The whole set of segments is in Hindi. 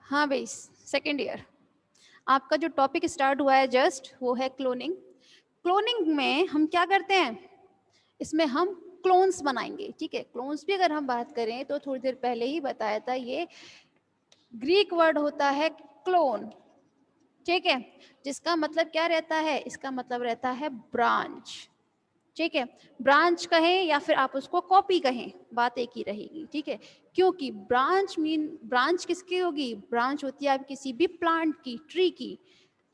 हाँ भाई, सेकेंड ईयर। आपका जो टॉपिक स्टार्ट हुआ है जस्ट, वो है क्लोनिंग। क्लोनिंग में हम क्या करते हैं, इसमें हम क्लोन्स बनाएंगे। ठीक है, क्लोन्स भी अगर हम बात करें तो थोड़ी देर पहले ही बताया था, ये ग्रीक वर्ड होता है क्लोन। ठीक है, जिसका मतलब क्या रहता है, इसका मतलब रहता है ब्रांच। ठीक है, ब्रांच कहें या फिर आप उसको कॉपी कहें, बात एक ही रहेगी। ठीक है, क्योंकि ब्रांच किसकी होगी, ब्रांच होती है आप किसी भी प्लांट की, ट्री की।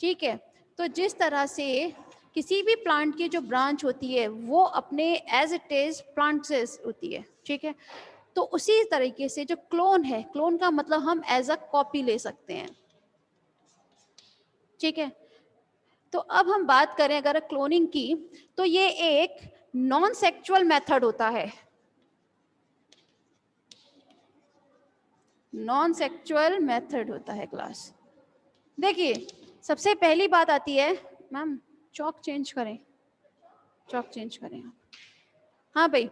ठीक है, तो जिस तरह से किसी भी प्लांट की जो ब्रांच होती है वो अपने एज इट इज प्लांट से होती है। ठीक है, तो उसी तरीके से जो क्लोन है, क्लोन का मतलब हम एज अ कॉपी ले सकते हैं। ठीक है, तो अब हम बात करें अगर क्लोनिंग की, तो ये एक नॉन सेक्चुअल मेथड होता है। नॉन सेक्चुअल मेथड होता है क्लास। देखिए, सबसे पहली बात आती है, मैम चौक चेंज करें, चौक चेंज करें आप। हाँ भाई,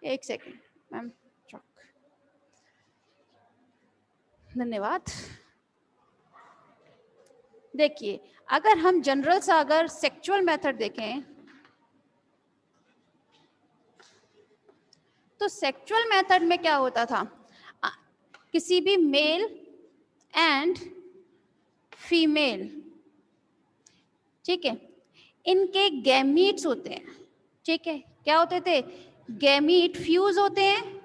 एक सेकेंड मैम, चौक, धन्यवाद। देखिए, अगर हम जनरल सा अगर सेक्चुअल मेथड देखें, तो सेक्चुअल मेथड में क्या होता था, किसी भी मेल एंड फीमेल, ठीक है, इनके गैमीट्स होते हैं। ठीक है, क्या होते थे, गैमीट फ्यूज होते हैं,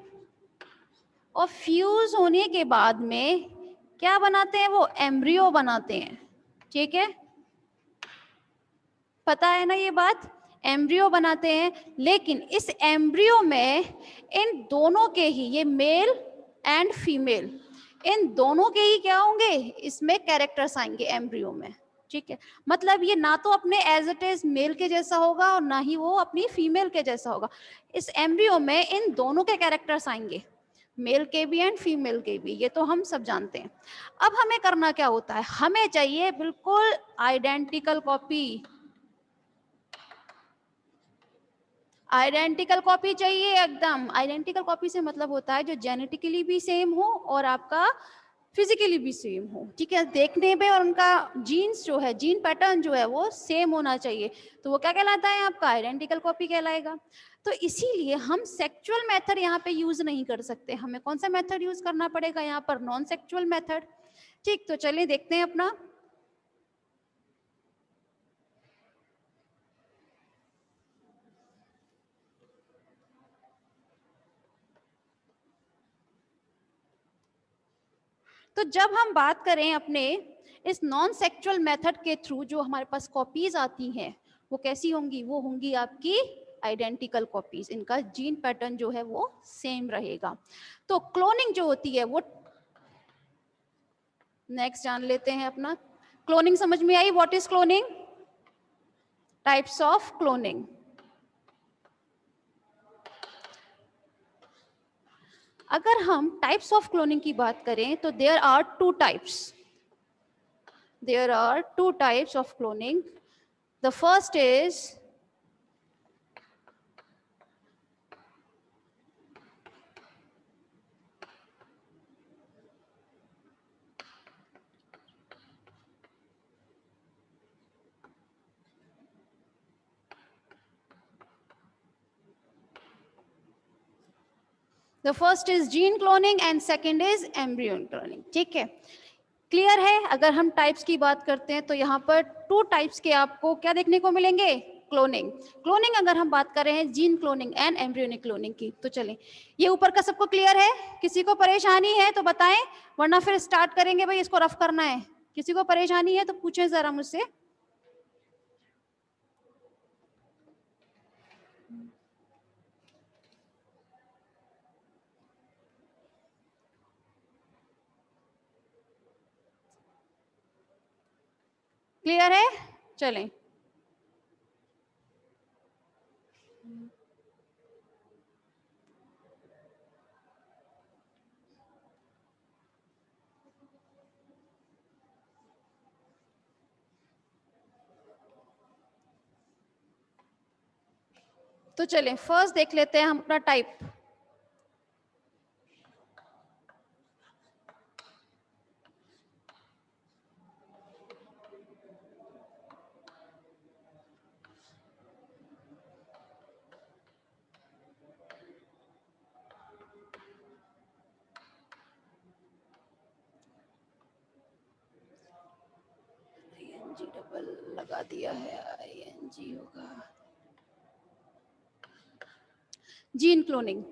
और फ्यूज होने के बाद में क्या बनाते हैं, वो एम्ब्रियो बनाते हैं। ठीक है, पता है ना ये बात, एम्ब्रियो बनाते हैं। लेकिन इस एम्ब्रियो में इन दोनों के ही, ये मेल एंड फीमेल, इन दोनों के ही क्या होंगे, इसमें कैरेक्टर्स आएंगे एम्ब्रियो में। ठीक है, मतलब ये ना तो अपने एज इट इज मेल के जैसा होगा और ना ही वो अपनी फीमेल के जैसा होगा। इस एम्ब्रियो में इन दोनों के कैरेक्टर्स आएंगे, मेल के भी एंड फीमेल के भी, ये तो हम सब जानते हैं। अब हमें करना क्या होता है, हमें चाहिए बिल्कुल आइडेंटिकल कॉपी। आइडेंटिकल कॉपी चाहिए एकदम। आइडेंटिकल कॉपी से मतलब होता है जो जेनेटिकली भी सेम हो और आपका फिजिकली भी सेम हो। ठीक है, देखने पे और उनका जीन्स जो है, जीन पैटर्न जो है वो सेम होना चाहिए, तो वो क्या कहलाता है, आपका आइडेंटिकल कॉपी कहलाएगा। तो इसीलिए हम सेक्चुअल मेथड यहाँ पे यूज नहीं कर सकते, हमें कौन सा मेथड यूज करना पड़ेगा यहाँ पर, नॉन सेक्चुअल मेथड। ठीक, तो चलिए देखते हैं अपना। तो जब हम बात करें अपने इस नॉन सेक्चुअल मेथड के थ्रू जो हमारे पास कॉपीज आती हैं, वो कैसी होंगी, वो होंगी आपकी आइडेंटिकल कॉपीज, इनका जीन पैटर्न जो है वो सेम रहेगा। तो क्लोनिंग जो होती है वो, नेक्स्ट जान लेते हैं अपना। क्लोनिंग समझ में आई, what is cloning, types of cloning. अगर हम टाइप्स ऑफ क्लोनिंग की बात करें तो there are two types, there are two types of cloning. The first is the first is gene cloning and second is embryo cloning. ठीक है, क्लियर है। अगर हम टाइप्स की बात करते हैं तो यहाँ पर टू टाइप्स के आपको क्या देखने को मिलेंगे, क्लोनिंग। क्लोनिंग अगर हम बात कर रहे हैं gene cloning and embryonic cloning की, तो चलें, ये ऊपर का सबको क्लियर है, किसी को परेशानी है तो बताएं, वरना फिर स्टार्ट करेंगे भाई, इसको रफ करना है। किसी को परेशानी है तो पूछें जरा मुझसे। क्लियर है, चलें। तो चलें, फर्स्ट देख लेते हैं हम अपना टाइप। डबल लगा दिया है, ING होगा। जीन क्लोनिंग,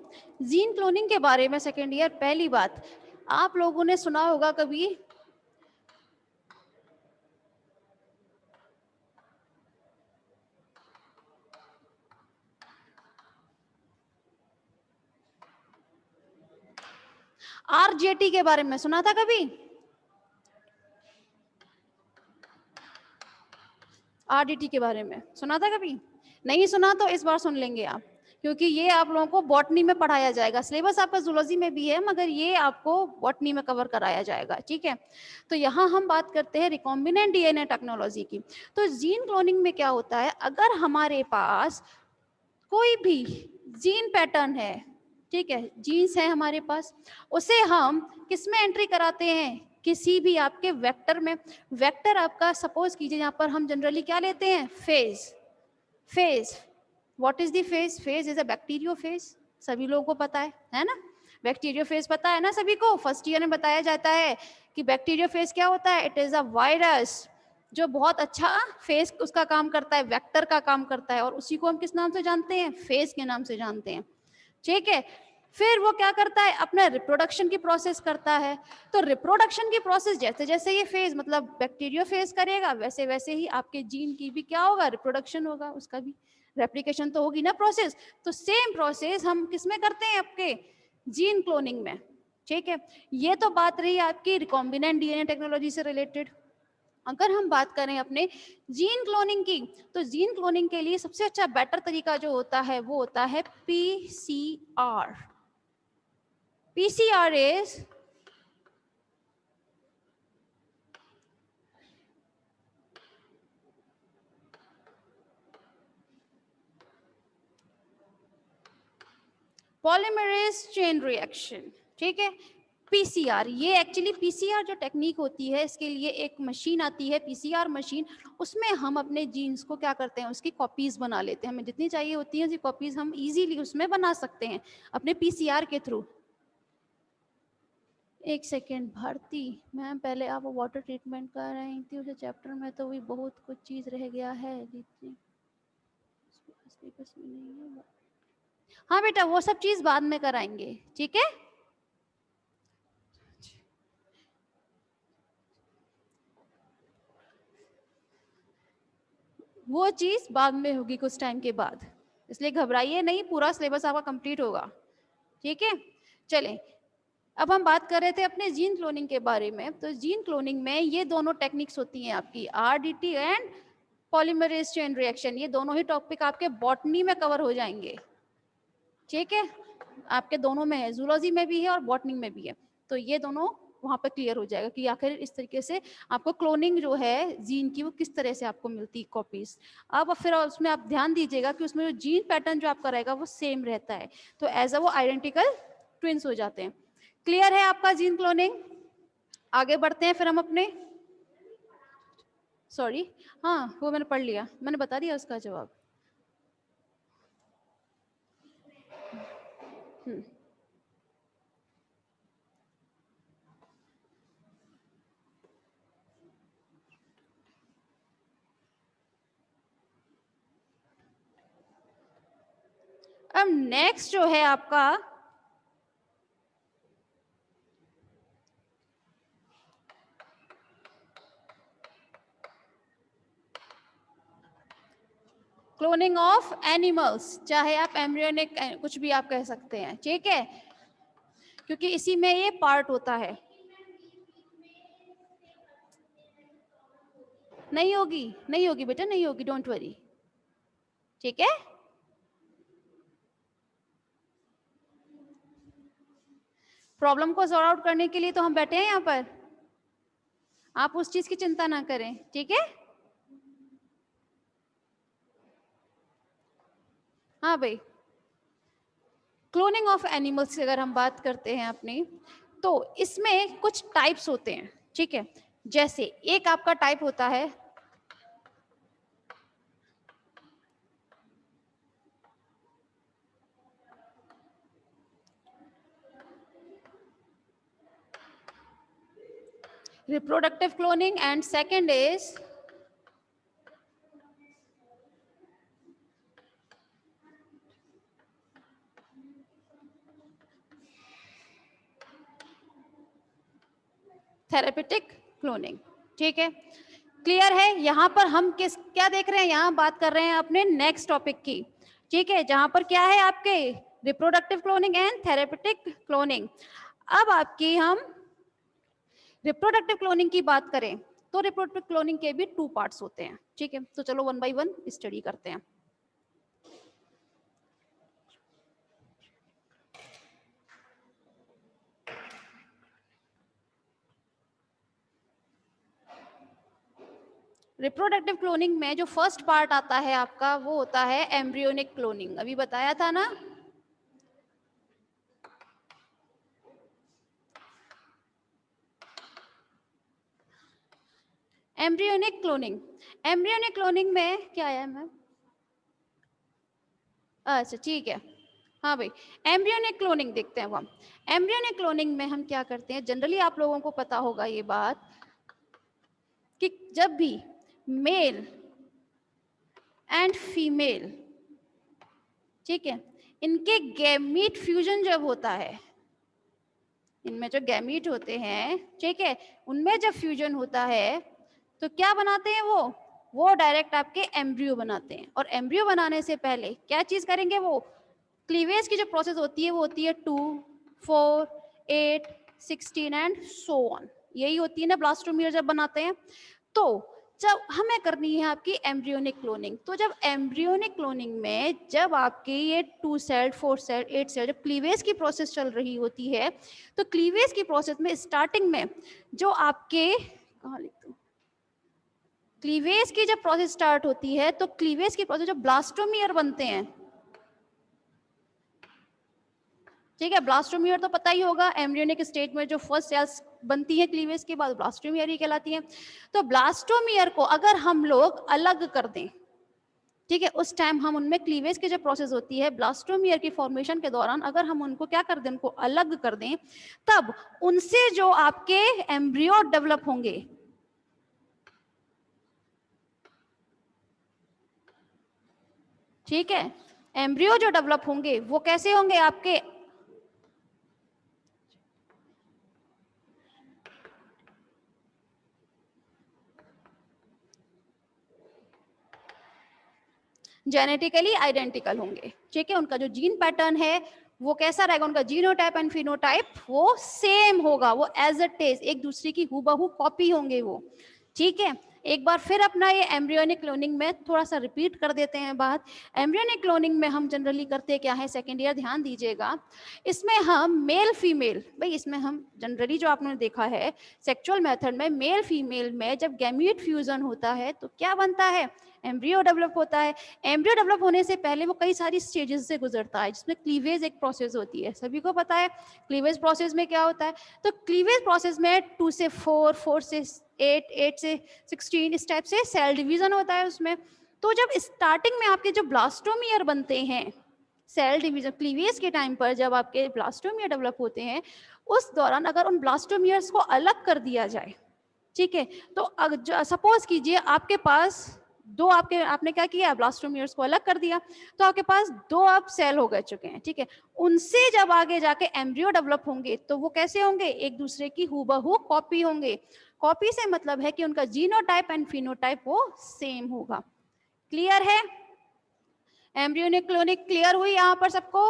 जीन क्लोनिंग के बारे में सेकेंड ईयर, पहली बात आप लोगों ने सुना होगा कभी RJT के बारे में सुना था कभी? RDT के बारे में सुना था कभी? नहीं सुना तो इस बार सुन लेंगे आप, क्योंकि ये आप लोगों को बॉटनी में पढ़ाया जाएगा। सिलेबस आपका जूलॉजी में भी है, मगर ये आपको बॉटनी में कवर कराया जाएगा, ठीक है। तो यहाँ हम बात करते हैं रिकॉम्बिनेंट DNA टेक्नोलॉजी की। तो जीन क्लोनिंग में क्या होता है, अगर हमारे पास कोई भी जीन पैटर्न है, ठीक है, जीन्स है हमारे पास, उसे हम किस में एंट्री कराते हैं, किसी भी आपके वेक्टर में। वेक्टर आपका सपोज कीजिए, यहाँ पर हम जनरली क्या लेते हैं, phase. Phase, what is the phase? Phase is a bacteriophage, सभी लोगों को पता है ना? बैक्टीरियोफेज पता है ना सभी को? फर्स्ट ईयर में बताया जाता है कि बैक्टीरियोफेज क्या होता है, इट इज अ वायरस जो बहुत अच्छा फेज उसका काम करता है, वेक्टर का काम करता है, और उसी को हम किस नाम से जानते हैं, फेज के नाम से जानते हैं, ठीक है। फिर वो क्या करता है, अपना रिप्रोडक्शन की प्रोसेस करता है। तो रिप्रोडक्शन की प्रोसेस जैसे जैसे ये फेज मतलब बैक्टीरियो फेज करेगा, वैसे वैसे ही आपके जीन की भी क्या होगा, रिप्रोडक्शन होगा, उसका भी रेप्लिकेशन तो होगी ना प्रोसेस। तो सेम प्रोसेस हम किसमें करते हैं, आपके जीन क्लोनिंग में, ठीक है। ये तो बात रही आपकी रिकॉम्बिनेंट DNA टेक्नोलॉजी से रिलेटेड। अगर हम बात करें अपने जीन क्लोनिंग की, तो जीन क्लोनिंग के लिए सबसे अच्छा बेटर तरीका जो होता है वो होता है PCR। PCR is polymerase chain reaction, ठीक है। PCR, ये एक्चुअली PCR जो टेक्निक होती है, इसके लिए एक मशीन आती है PCR मशीन, उसमें हम अपने जीन्स को क्या करते हैं, उसकी कॉपीज बना लेते हैं। हमें जितनी चाहिए होती है कॉपीज हम इजीली उसमें बना सकते हैं अपने PCR के थ्रू। एक सेकेंड भारती मैम, पहले आप वाटर ट्रीटमेंट कर रही थी, उस चैप्टर में तो भी बहुत कुछ चीज रह गया है, सिलेबस में नहीं है। हाँ बेटा, वो सब चीज बाद में कराएंगे, ठीक है। वो चीज बाद में होगी कुछ टाइम के बाद, इसलिए घबराइए नहीं, पूरा सिलेबस आपका कंप्लीट होगा, ठीक है। चलें, अब हम बात कर रहे थे अपने जीन क्लोनिंग के बारे में। तो जीन क्लोनिंग में ये दोनों टेक्निक्स होती हैं आपकी, RDT and polymerase chain reaction. ये दोनों ही टॉपिक आपके बॉटनी में कवर हो जाएंगे, ठीक है। आपके दोनों में है, जूलॉजी में भी है और बॉटनी में भी है। तो ये दोनों वहां पर क्लियर हो जाएगा कि आखिर इस तरीके से आपको क्लोनिंग जो है जीन की वो किस तरह से आपको मिलती है कॉपीज। अब फिर उसमें आप ध्यान दीजिएगा कि उसमें जो जीन पैटर्न जो आपका रहेगा वो सेम रहता है, तो एज अ वो आइडेंटिकल ट्विंस हो जाते हैं। क्लियर है आपका जीन क्लोनिंग? आगे बढ़ते हैं फिर हम अपने, सॉरी, हाँ वो मैंने पढ़ लिया, मैंने बता दिया उसका जवाब। अब नेक्स्ट जो है आपका क्लोनिंग ऑफ एनिमल्स, चाहे आप एम्ब्रियोनिक कुछ भी आप कह सकते हैं, ठीक है, क्योंकि इसी में ये पार्ट होता है। नहीं होगी, नहीं होगी बेटा, नहीं होगी, डोंट वरी, ठीक है। प्रॉब्लम को सॉर्ट आउट करने के लिए तो हम बैठे हैं यहाँ पर, आप उस चीज की चिंता ना करें, ठीक है। हाँ भाई, क्लोनिंग ऑफ एनिमल्स की अगर हम बात करते हैं अपनी, तो इसमें कुछ टाइप्स होते हैं, ठीक है। जैसे एक आपका टाइप होता है reproductive cloning and second is therapeutic cloning. ठीक है, क्लियर है? यहाँ पर हम क्या देख रहे हैं, यहाँ बात कर रहे हैं अपने नेक्स्ट टॉपिक की। ठीक है, जहाँ पर क्या है आपके reproductive cloning and therapeutic cloning. अब आपकी हम रिप्रोडक्टिव क्लोनिंग की बात करें तो रिप्रोडक्टिव क्लोनिंग के भी 2 पार्ट्स होते हैं। ठीक है, तो चलो 1 बाय 1 स्टडी करते हैं। रिप्रोडक्टिव क्लोनिंग में जो फर्स्ट पार्ट आता है आपका वो होता है एम्ब्रियोनिक क्लोनिंग। अभी बताया था ना, एम्ब्रियोनिक क्लोनिंग। एम्ब्रियोनिक क्लोनिंग में क्या है मैम? अच्छा ठीक है, हाँ भाई, एम्ब्रियोनिक क्लोनिंग देखते हैं वो हम। एम्ब्रियोनिक क्लोनिंग में हम क्या करते हैं, जनरली आप लोगों को पता होगा ये बात कि जब भी मेल एंड फीमेल, ठीक है, इनके गैमीट फ्यूजन जब होता है, इनमें जो गैमीट होते हैं, ठीक है, उनमें जब फ्यूजन होता है तो क्या बनाते हैं वो डायरेक्ट आपके एम्ब्रियो बनाते हैं। और एम्ब्रियो बनाने से पहले क्या चीज करेंगे, वो क्लीवेज की जो प्रोसेस होती है वो होती है 2, 4, 8, 16 एंड सो ऑन, यही होती है ना ब्लास्टोमियर जब बनाते हैं। तो जब हमें करनी है आपकी एम्ब्रियोनिक क्लोनिंग, तो जब एम्ब्रियोनिक क्लोनिंग में जब आपके ये 2 सेल, 4 सेल, 8 सेल जब क्लीवेज की प्रोसेस चल रही होती है, तो क्लीवेज की प्रोसेस में स्टार्टिंग में जो आपके, कहाँ लिखते हैं, क्लीवेज की जब प्रोसेस स्टार्ट होती है तो क्लीवेज की प्रोसेस जो ब्लास्टोमियर बनते हैं, ठीक है, ब्लास्टोमियर तो पता ही होगा, एम्ब्रियोनिक स्टेज में जो फर्स्ट सेल्स बनती हैं क्लीवेज के बाद ब्लास्टोमियर ही कहलाती हैं। तो ब्लास्टोमियर को अगर हम लोग अलग कर दें, ठीक है, उस टाइम हम उनमें क्लीवेज की जो प्रोसेस होती है ब्लास्टोमियर की फॉर्मेशन के दौरान अगर हम उनको क्या कर दें, उनको अलग कर दें, तब उनसे जो आपके एम्ब्रियो डेवलप होंगे, ठीक है, एम्ब्रियो जो डेवलप होंगे वो कैसे होंगे आपके, जेनेटिकली आइडेंटिकल होंगे। ठीक है, उनका जो जीन पैटर्न है वो कैसा रहेगा, उनका जीनोटाइप एंड फिनोटाइप वो सेम होगा, वो एज इट इज एक दूसरे की हूबहू कॉपी होंगे वो। ठीक है, एक बार फिर अपना ये एम्ब्रियोनिक क्लोनिंग में थोड़ा सा रिपीट कर देते हैं बात। एम्ब्रियोनिक क्लोनिंग में हम जनरली करते क्या है, सेकेंड ईयर ध्यान दीजिएगा, इसमें हम मेल फीमेल, भाई इसमें हम जनरली जो आपने देखा है सेक्सुअल मेथड में मेल फीमेल में जब गैमीट फ्यूजन होता है तो क्या बनता है, एम्ब्रियो डेवलप होता है। एम्ब्रियो डेवलप होने से पहले वो कई सारी स्टेजेस से गुजरता है, जिसमें क्लीवेज एक प्रोसेस होती है, सभी को पता है क्लीवेज प्रोसेस में क्या होता है। तो क्लीवेज प्रोसेस में 2 से 4, 4 से 8, 8 से 16 इस टाइप से सेल डिवीजन होता है उसमें। तो जब स्टार्टिंग में आपके जो ब्लास्टोमियर बनते हैं, सेल डिवीजन क्लीवेज के टाइम पर जब आपके ब्लास्टोमियर डेवलप होते हैं, उस दौरान अगर उन ब्लास्टोमियर्स को अलग कर दिया जाए, ठीक है, तो सपोज कीजिए आपके पास दो, आपने क्या किया, ब्लास्टोमियर्स को अलग कर दिया, तो आपके पास 2 अब सेल हो गए चुके हैं। ठीक है, उनसे जब आगे जाके एम्ब्रियो डेवलप होंगे तो वो कैसे होंगे, एक दूसरे की हूबहू कॉपी होंगे। कॉपी से मतलब है कि उनका जीनोटाइप एंड फिनोटाइप वो सेम होगा। क्लियर है? एम्ब्रियोनिक क्लोनिक क्लियर हुई यहां पर सबको?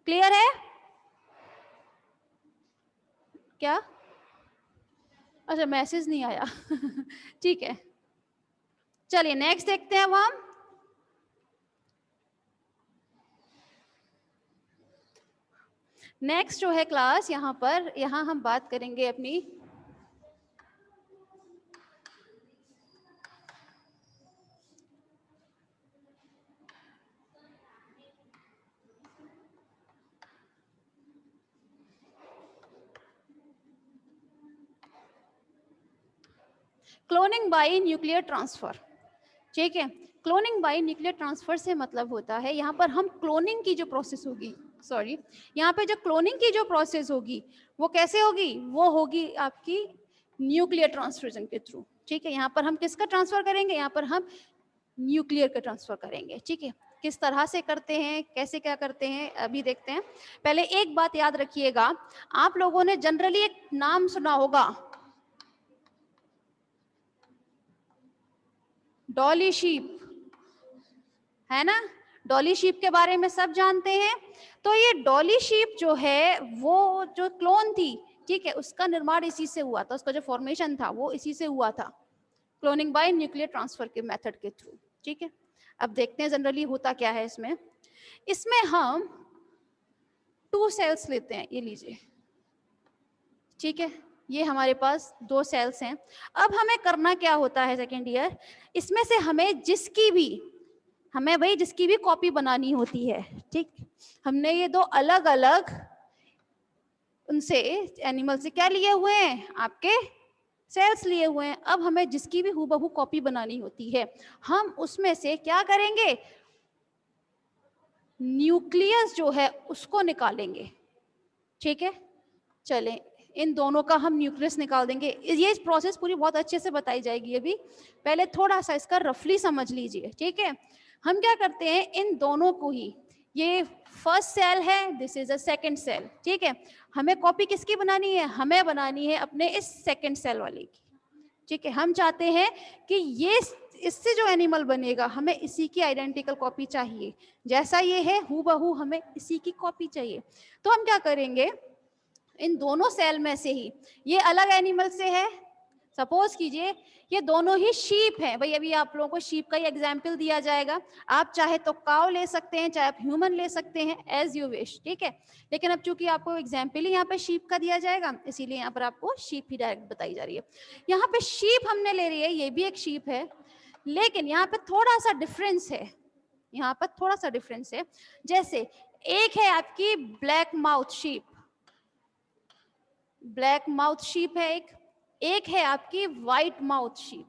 क्लियर है क्या? अच्छा, मैसेज नहीं आया ठीक है, चलिए नेक्स्ट देखते हैं अब हम। नेक्स्ट जो है क्लास, यहाँ पर यहाँ हम बात करेंगे अपनी क्लोनिंग बाय न्यूक्लियर ट्रांसफर। ठीक है, क्लोनिंग बाय न्यूक्लियर ट्रांसफर से मतलब होता है यहाँ पर हम क्लोनिंग की जो प्रोसेस होगी, सॉरी, यहाँ पे जो क्लोनिंग की जो प्रोसेस होगी वो कैसे होगी, वो होगी आपकी न्यूक्लियर ट्रांसफर्जन के थ्रू। ठीक है, यहाँ पर हम किसका ट्रांसफर करेंगे, यहाँ पर हम न्यूक्लियर का ट्रांसफर करेंगे। ठीक है, किस तरह से करते हैं, कैसे क्या करते हैं, अभी देखते हैं। पहले एक बात याद रखिएगा, आप लोगों ने जनरली एक नाम सुना होगा, डॉली शीप, है ना? डॉली शीप के बारे में सब जानते हैं। तो ये डॉली शीप जो है वो जो क्लोन थी, ठीक है, उसका निर्माण इसी से हुआ था, उसका जो फॉर्मेशन था वो इसी से हुआ था, क्लोनिंग बाय न्यूक्लियर ट्रांसफर के मेथड के थ्रू। ठीक है, अब देखते हैं जनरली होता क्या है इसमें। इसमें हम 2 सेल्स लेते हैं, ये लीजिए, ठीक है, ये हमारे पास 2 सेल्स हैं। अब हमें करना क्या होता है सेकेंड ईयर, इसमें से हमें जिसकी भी कॉपी बनानी होती है। ठीक, हमने ये 2 अलग अलग उनसे एनिमल से क्या लिए हुए हैं, आपके सेल्स लिए हुए हैं। अब हमें जिसकी भी हूबहू कॉपी बनानी होती है, हम उसमें से क्या करेंगे, न्यूक्लियस जो है उसको निकालेंगे। ठीक है, चलें, इन दोनों का हम न्यूक्लियस निकाल देंगे। ये प्रोसेस पूरी बहुत अच्छे से बताई जाएगी अभी, पहले थोड़ा सा इसका रफली समझ लीजिए। ठीक है, हम क्या करते हैं, इन दोनों को ही, ये फर्स्ट सेल है, this is a second cell. ठीक है, हमें कॉपी किसकी बनानी है, हमें बनानी है अपने इस सेकंड सेल वाले की। ठीक है, हम चाहते हैं कि ये इससे जो एनिमल बनेगा हमें इसी की आइडेंटिकल कॉपी चाहिए, जैसा ये है हूबहू हमें इसी की कॉपी चाहिए। तो हम क्या करेंगे, इन दोनों सेल में से ही, ये अलग एनिमल से है, सपोज कीजिए ये दोनों ही शीप हैं, भाई अभी आप लोगों को शीप का ही एग्जाम्पल दिया जाएगा, आप चाहे तो काउ ले सकते हैं, चाहे आप ह्यूमन ले सकते हैं, एज यू विश। ठीक है, लेकिन अब चूंकि आपको एग्जाम्पल ही यहाँ पे शीप का दिया जाएगा, इसीलिए यहाँ पर आपको शीप ही डायरेक्ट बताई जा रही है। यहाँ पे शीप हमने ले रही है, ये भी एक शीप है, लेकिन यहाँ पे थोड़ा सा डिफरेंस है, यहाँ पर थोड़ा सा डिफरेंस है। जैसे एक है आपकी black mouth sheep, black mouth sheep है एक है आपकी व्हाइट माउथ शीप।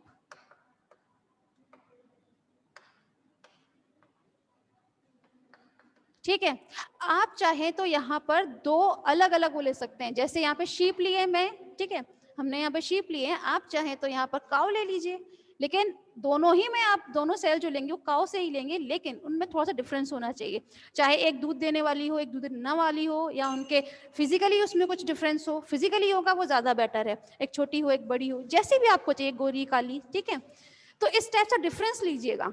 ठीक है, आप चाहें तो यहाँ पर 2 अलग अलग वो ले सकते हैं, जैसे यहाँ पे शीप लिए मैं, ठीक है, हमने यहाँ पे शीप लिए हैं, आप चाहें तो यहाँ पर काऊ ले लीजिए, लेकिन दोनों ही में आप दोनों सेल जो लेंगे वो काऊ से ही लेंगे, लेकिन उनमें थोड़ा सा डिफरेंस होना चाहिए, चाहे एक दूध देने वाली हो, एक दूध देने वाली हो, या उनके फिजिकली उसमें कुछ डिफरेंस हो, फिजिकली होगा वो ज्यादा बेटर है, एक छोटी हो एक बड़ी हो, जैसी भी आपको चाहिए, गोरी काली। ठीक है, तो इस टाइप से डिफरेंस लीजिएगा।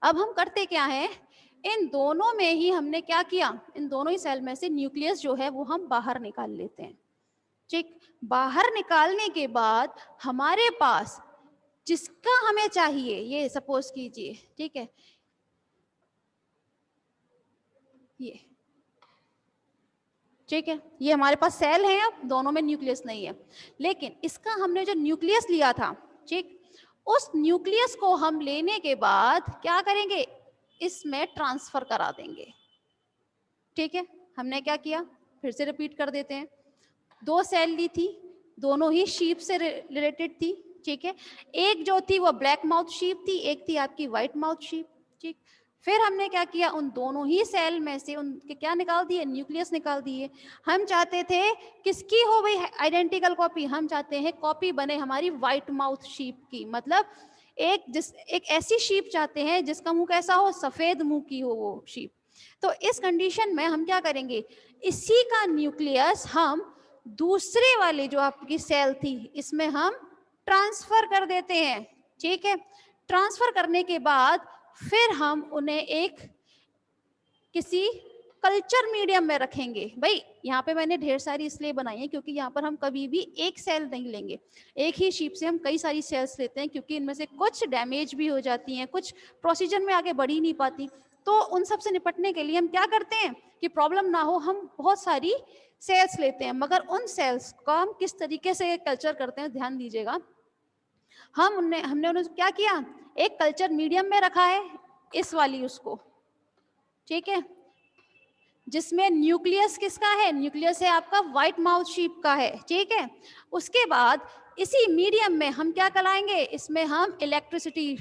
अब हम करते क्या है, इन दोनों में ही हमने क्या किया, इन दोनों ही सेल में से न्यूक्लियस जो है वो हम बाहर निकाल लेते हैं। ठीक, बाहर निकालने के बाद हमारे पास जिसका हमें चाहिए, ये सपोज कीजिए, ठीक है, ये, ठीक है, ये हमारे पास सेल है, अब दोनों में न्यूक्लियस नहीं है, लेकिन इसका हमने जो न्यूक्लियस लिया था, ठीक, उस न्यूक्लियस को हम लेने के बाद क्या करेंगे, इसमें ट्रांसफर करा देंगे। ठीक है, हमने क्या किया, फिर से रिपीट कर देते हैं, 2 सेल ली थी, दोनों ही शीप से रिलेटेड थी। ठीक है, एक जो थी वो ब्लैक माउथ शीप थी, एक थी आपकी व्हाइट माउथ शीप। ठीक, फिर हमने क्या किया, उन दोनों ही सेल में से उनके क्या निकाल दिए, न्यूक्लियस निकाल दिए। हम चाहते थे किसकी हो भाई आइडेंटिकल कॉपी, हम चाहते हैं कॉपी बने हमारी व्हाइट माउथ शीप की, मतलब एक ऐसी शीप चाहते हैं जिसका मुंह कैसा हो, सफेद मुंह की हो वो शीप। तो इस कंडीशन में हम क्या करेंगे, इसी का न्यूक्लियस हम दूसरे वाले जो आपकी सेल थी इसमें हम ट्रांसफर कर देते हैं। ठीक है, ट्रांसफर करने के बाद फिर हम उन्हें एक किसी कल्चर मीडियम में रखेंगे। भाई यहाँ पे मैंने ढेर सारी इसलिए बनाई है क्योंकि यहाँ पर हम कभी भी एक सेल नहीं लेंगे, एक ही शीप से हम कई सारी सेल्स लेते हैं, क्योंकि इनमें से कुछ डैमेज भी हो जाती हैं, कुछ प्रोसीजर में आगे बढ़ ही नहीं पाती। तो उन सब से निपटने के लिए हम क्या करते हैं कि प्रॉब्लम ना हो, हम बहुत सारी सेल्स लेते हैं, मगर उन सेल्स का हम किस तरीके से कल्चर करते हैं ध्यान दीजिएगा। हमने उन्हें क्या किया, एक कल्चर मीडियम में रखा है, इस वाली उसको, ठीक है, जिसमें न्यूक्लियस किसका है, न्यूक्लियस है आपका व्हाइट माउथ शीप का है। ठीक है, उसके बाद इसी मीडियम में हम क्या कराएंगे, इसमें हम इलेक्ट्रिसिटी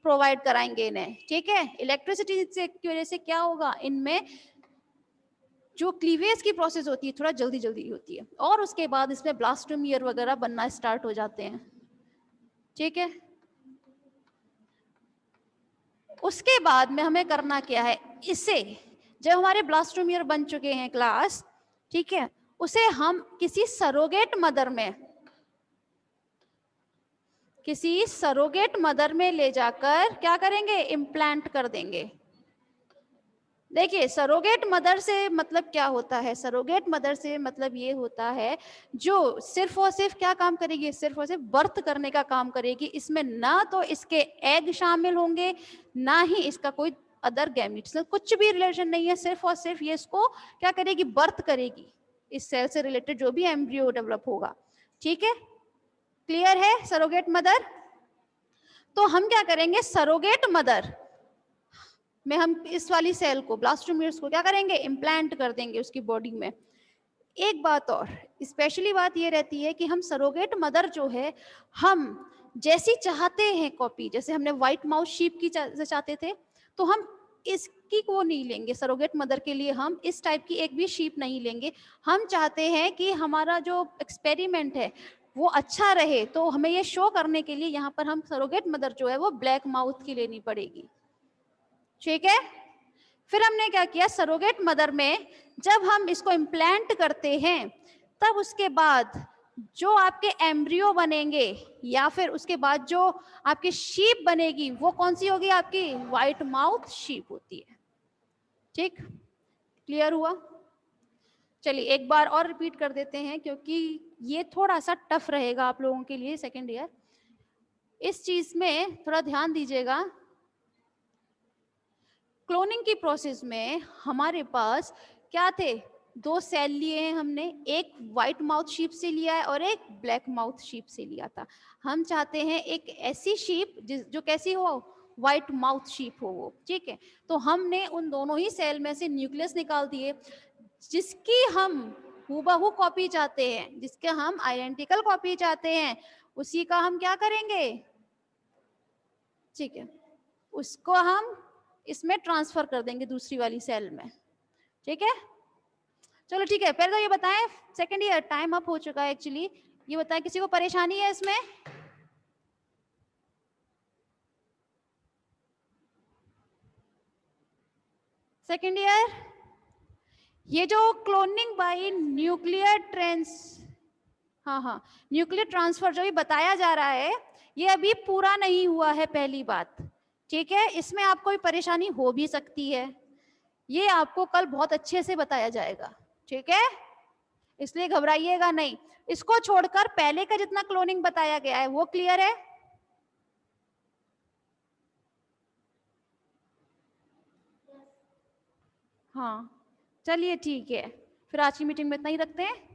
प्रोवाइड कराएंगे इन्हें। ठीक है, इलेक्ट्रिसिटी से की वजह से क्या होगा, इनमें जो क्लीवेज की प्रोसेस होती है थोड़ा जल्दी जल्दी होती है, और उसके बाद इसमें ब्लास्टोमियर वगैरह बनना स्टार्ट हो जाते हैं। ठीक है, उसके बाद में हमें करना क्या है, इसे जब हमारे ब्लास्टोमियर बन चुके हैं क्लास, ठीक है, उसे हम किसी सरोगेट मदर में ले जाकर क्या करेंगे, इम्प्लांट कर देंगे। देखिए सरोगेट मदर से मतलब क्या होता है, सरोगेट मदर से मतलब ये होता है जो सिर्फ और सिर्फ क्या काम करेगी, सिर्फ और सिर्फ बर्थ करने का काम करेगी। इसमें ना तो इसके एग शामिल होंगे, ना ही इसका कोई अदर गैमीट्स, कुछ भी रिलेशन नहीं है, सिर्फ और सिर्फ ये इसको क्या करेगी, बर्थ करेगी, इस सेल से रिलेटेड जो भी एम्ब्रियो डेवलप होगा। ठीक है, क्लियर है सरोगेट मदर। तो हम क्या करेंगे, सरोगेट मदर में हम इस वाली सेल को, ब्लास्टोमियर्स को क्या करेंगे, इम्प्लांट कर देंगे उसकी बॉडी में। एक बात और स्पेशली बात ये रहती है कि हम सरोगेट मदर जो है, हम जैसी चाहते हैं कॉपी, जैसे हमने व्हाइट माउस शीप की चाहते थे, तो हम इसकी को नहीं लेंगे, सरोगेट मदर के लिए हम इस टाइप की एक भी शीप नहीं लेंगे। हम चाहते हैं कि हमारा जो एक्सपेरिमेंट है वो अच्छा रहे, तो हमें ये शो करने के लिए यहाँ पर हम सरोगेट मदर जो है वो ब्लैक माउथ की लेनी पड़ेगी। ठीक है, फिर हमने क्या किया, सरोगेट मदर में जब हम इसको इम्प्लांट करते हैं, तब उसके बाद जो आपके एम्ब्रियो बनेंगे या फिर उसके बाद जो आपकी शीप बनेगी, वो कौन सी होगी, आपकी व्हाइट माउथ शीप होती है। ठीक, क्लियर हुआ। चलिए एक बार और रिपीट कर देते हैं, क्योंकि ये थोड़ा सा टफ रहेगा आप लोगों के लिए सेकेंड ईयर, इस चीज में थोड़ा ध्यान दीजिएगा। क्लोनिंग की प्रोसेस में हमारे पास क्या थे, दो सेल लिए हैं हमने, एक व्हाइट माउथ शीप से लिया है और एक ब्लैक माउथ शीप से लिया था। हम चाहते हैं एक ऐसी शीप जो कैसी हो, व्हाइट माउथ शीप हो वो। ठीक है, तो हमने उन दोनों ही सेल में से न्यूक्लियस निकाल दिए, जिसकी हम हूबहू कॉपी चाहते हैं, जिसके हम आइडेंटिकल कॉपी चाहते हैं, उसी का हम क्या करेंगे, ठीक है, उसको हम इसमें ट्रांसफर कर देंगे दूसरी वाली सेल में। ठीक है, चलो ठीक है, पहले तो ये बताएं, सेकेंड ईयर टाइम अप हो चुका है एक्चुअली, ये बताएं किसी को परेशानी है इसमें। सेकेंड ईयर, ये जो cloning bye nuclear nuclear transfer जो भी बताया जा रहा है, ये अभी पूरा नहीं हुआ है, पहली बात। ठीक है, इसमें आपको भी परेशानी हो भी सकती है, ये आपको कल बहुत अच्छे से बताया जाएगा। ठीक है, इसलिए घबराइएगा नहीं। इसको छोड़कर पहले का जितना क्लोनिंग बताया गया है वो क्लियर है। हाँ, चलिए ठीक है, फिर आज की मीटिंग में इतना ही रखते हैं।